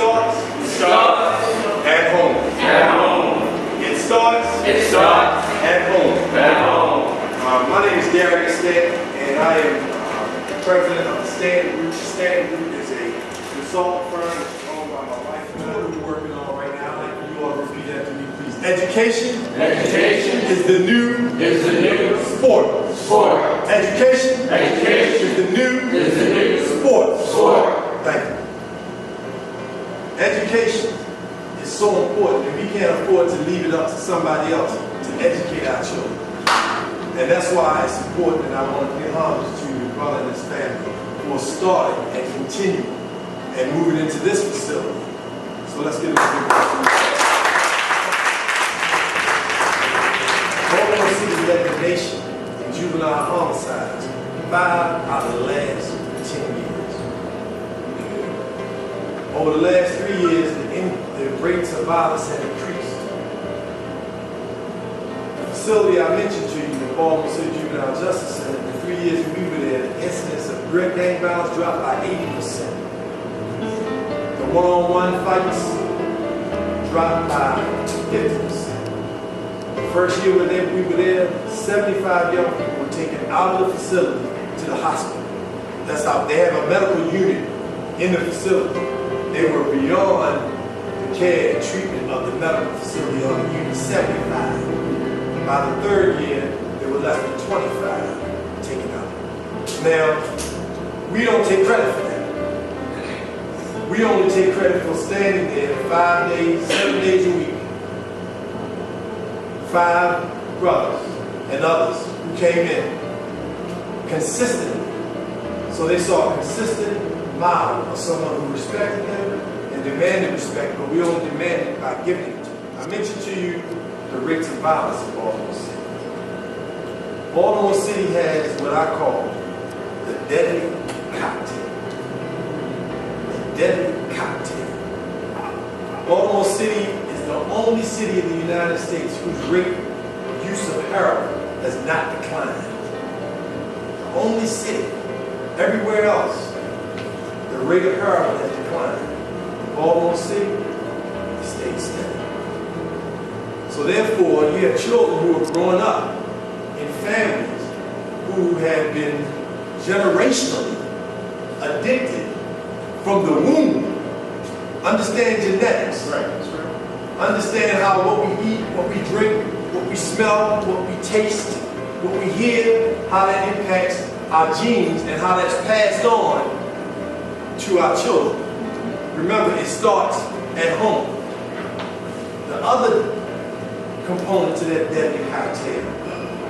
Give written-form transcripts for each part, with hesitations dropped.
starts at home. It starts at home. My name is Darius Stanton, and I am president of the Stanton Group. Stanton Group is a consulting firm owned by my wife. What we're working on right now, I'd like for you all to repeat after me, please. Education is the new sport. Education is the new sport. Thank you. Education is so important, and we can't afford to leave it up to somebody else to educate our children. And that's why it's important, and I want to pay homage to your brother and his family for starting and continuing and moving into this facility. So let's get a big applause. Baltimore City led the nation in juvenile homicides 5 out of the last 10 years. Over the last 3 years, the rates of violence have increased. The facility I mentioned to you, the Baltimore City Juvenile Justice Center, in the 3 years we were there, the incidence of gang violence dropped by 80%. The one-on-one fights dropped by 50%. The first year we were there, 75 young people were taken out of the facility to the hospital. That's how they have a medical unit in the facility. They were beyond the care and treatment of the medical facility on the unit 75. By the third year, there were less than 25 taken out. Now, we don't take credit for that. We only take credit for standing there 5 days, 7 days a week. 5 brothers and others who came in consistently. So they saw a consistent model of someone who respected them and demanded respect, but we only demand it by giving it to them. I mentioned to you the rates of violence in Baltimore City. Baltimore City has what I call the deadly cocktail. The deadly cocktail. Baltimore City is the only city in the United States whose rate of use of heroin has not declined. The only city. Everywhere else, the rate of heroin has declined. In Baltimore City, it stayed steady. So therefore, you have children who are growing up in families who have been generationally addicted from the womb. Understand genetics. Right, that's right. Understand how what we eat, what we drink, what we smell, what we taste, what we hear, how that impacts our genes and how that's passed on to our children. Remember, it starts at home. The other component to that deadly cocktail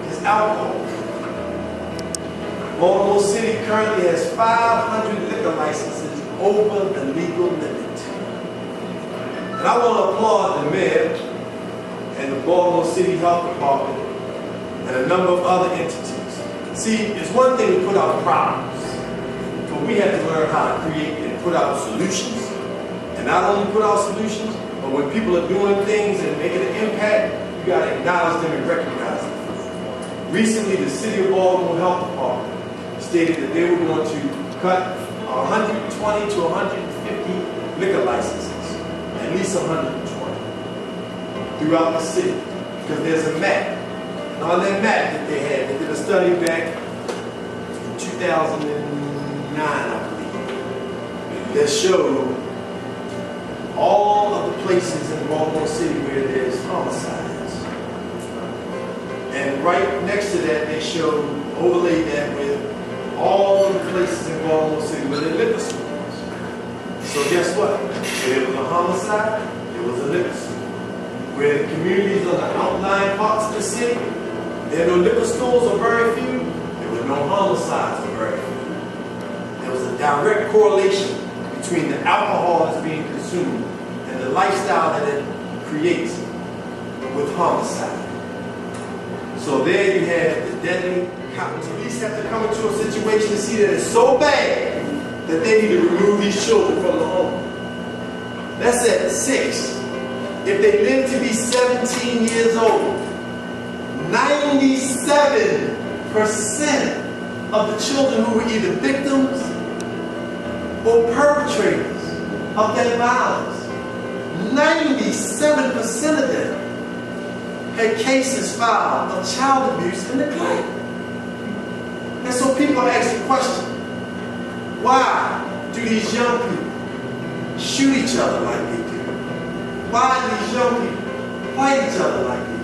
is alcohol. Baltimore City currently has 500 liquor licenses over the legal limit. And I want to applaud the mayor and the Baltimore City Health Department and a number of other entities. See, it's one thing to put out problems, but we have to learn how to create and put out solutions. And not only put out solutions, but when people are doing things and making an impact, you got to acknowledge them and recognize them. Recently, the City of Baltimore Health Department stated that they were going to cut 120 to 150 liquor licenses, at least 120, throughout the city, because there's a map. And on that map that they had, they did a study back in 2009, I believe, that showed all of the places in Baltimore City where there's homicides. And right next to that, they showed, overlaid that with all of the places in Baltimore City where there are liquor stores. So guess what? Where there was a homicide, there was a liquor store. Where the communities on the outlying parts of the city, there were no liquor stores or very few, there were no homicides or very few. There was a direct correlation between the alcohol that's being consumed and the lifestyle that it creates with homicide. So there you have the deadly cocktail. Police have to come into a situation to see that it's so bad that they need to remove these children from the home. That's at 6. If they live to be 17 years old, 97% of the children who were either victims or perpetrators of that violence. 97% of them had cases filed of child abuse and neglect. And so people ask the question, why do these young people shoot each other like they do? Why do these young people fight each other like they do?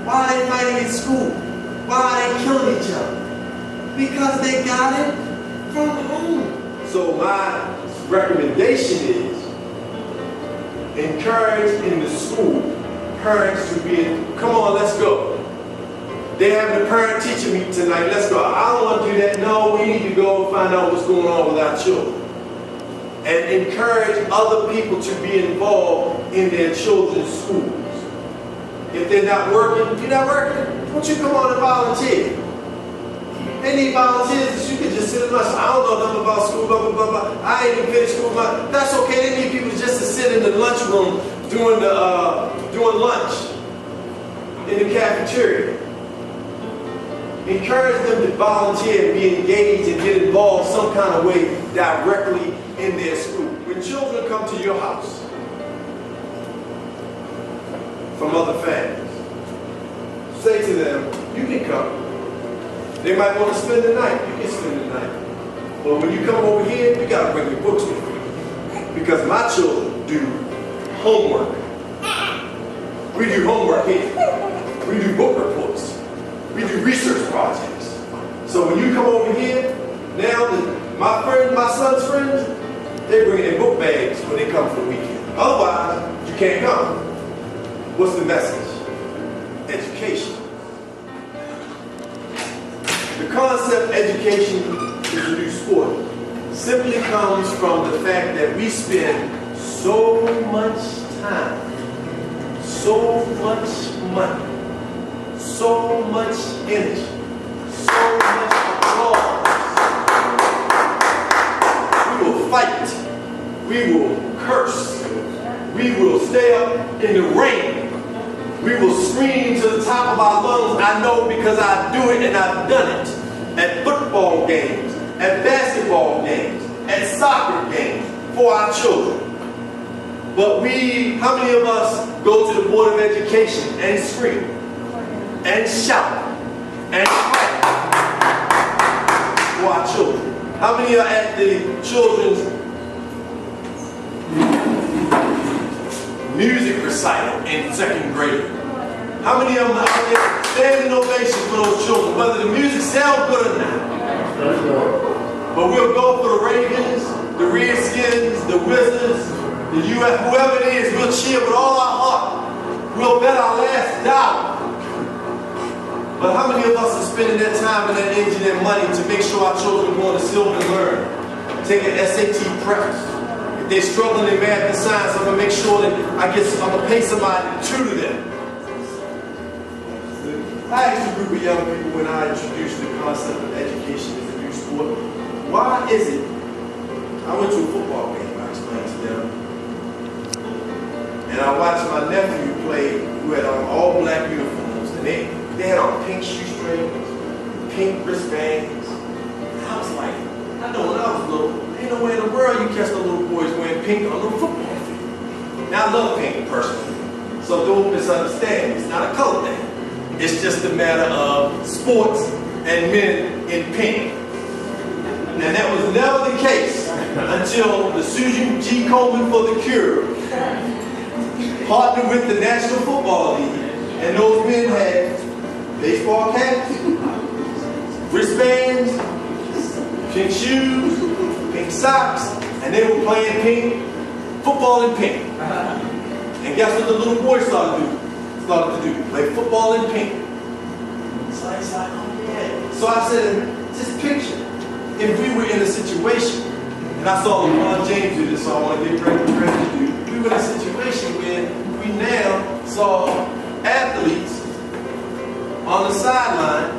Why are they fighting in school? Why are they killing each other? Because they got it from home. So my recommendation is encourage in the school parents to be, come on, let's go. They're having a parent-teacher meeting tonight, let's go. I don't want to do that. No, we need to go and find out what's going on with our children. And encourage other people to be involved in their children's schools. If they're not working, you're not working, won't you come on and volunteer? They need volunteers. You can just sit in lunch. I don't know nothing about school, blah, blah, blah, blah. I ain't even finished school. That's okay. They need people just to sit in the lunchroom doing lunch in the cafeteria. Encourage them to volunteer and be engaged and get involved some kind of way directly in their school. When children come to your house from other families, say to them, you can come. They might want to spend the night. You can spend the night. But when you come over here, you got to bring your books with you. Because my children do homework. We do homework here. We do book reports. We do research projects. So when you come over here, now my son's friends, they bring their book bags when they come for the weekend. Otherwise, you can't come. What's the message? Education. The concept education is a new sport simply comes from the fact that we spend so much time, so much money, so much energy, so much applause. We will fight, we will curse, we will stay up in the rain. We will scream to the top of our lungs. I know because I do it and I've done it. At football games, at basketball games, at soccer games for our children. But how many of us go to the Board of Education and scream and shout and fight for our children? How many are at the children's music recital in second grade? How many of them out there standing ovations for those children, whether the music sounds good or not? But we'll go for the Ravens, the Redskins, the Wizards, the US, whoever it is, we'll cheer with all our heart. We'll bet our last dollar. But how many of us are spending that time and that energy and that money to make sure our children go on to Silver and learn, take an SAT prep? If they're struggling in math and science, I'm going to make sure that I'm going to pay somebody to tutor them. I asked a group of young people when I introduced the concept of education as a new sport, why is it? I went to a football game, I explained to them. And I watched my nephew play, who had on all black uniforms, and they had on pink shoestrings, pink wristbands. And I was like, I know when I was little, ain't no way in the world you catch the little boys wearing pink on the football field. Now I love pink personally, so don't misunderstand, it's not a color thing. It's just a matter of sports and men in pink. And that was never the case until the Susan G. Komen for the Cure partnered with the National Football League. And those men had baseball caps, wristbands, pink shoes, pink socks, and they were playing pink football in pink. And guess what the little boy started to do? Play football in pink. So I said, oh yeah. So I said, just picture, if we were in a situation, and I saw LeBron James do this, so I want to give credit to do. We were in a situation where we now saw athletes on the sideline